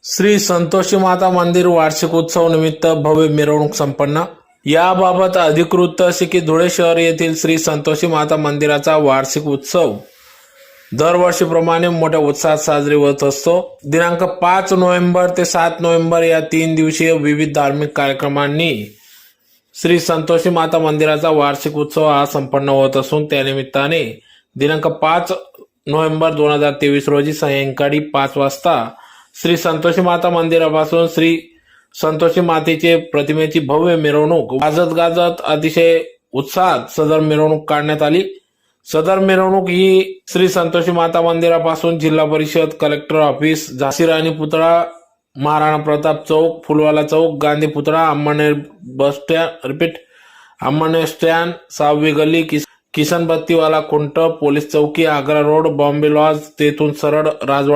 श्री संतोषी माता मंदिर वार्षिक उत्सव निमित्त भव्य मिरवणूक संपन्न। याबाबत अधिकृत असे की धुळे शहर येथील श्री संतोषी माता मंदिराचा वार्षिक उत्सव दरवर्षीप्रमाणे मोठ्या उत्साहात साजरी होत असतो। दिनांक 5 नोव्हेंबर ते 7 नोव्हेंबर या 3 दिवसीय विविध धार्मिक कार्यक्रमांनी श्री संतोषी माता मंदिराचा वार्षिक उत्सव हा संपन्न होत असून त्यानिमित्ताने दिनांक 5 नोव्हेंबर 2023 रोजी सायंकाळी 5 वाजता श्री संतोषी माता मंदिरापासून श्री संतोषी मातेचे प्रतिमेची भव्य मिरवणूक वाजत गाजत अतिशय उत्साहात सदर मिरवणूक काढण्यात आली। सदर मिरवणूक ही श्री संतोषी माता मंदिरापासून जिल्हा परिषद, कलेक्टर ऑफिस, झाशी राणी पुतळा, महाराणा प्रताप चौक, फुलवाला चौक, गांधी पुतळा, Amalner bus stand, Amalner stand, 6वी गल्ली, किसन बत्तीवाला खुंट, पोलीस चौकी, आग्रा रोड, बॉम्बे लॉज, तेथून सरळ राजवाडा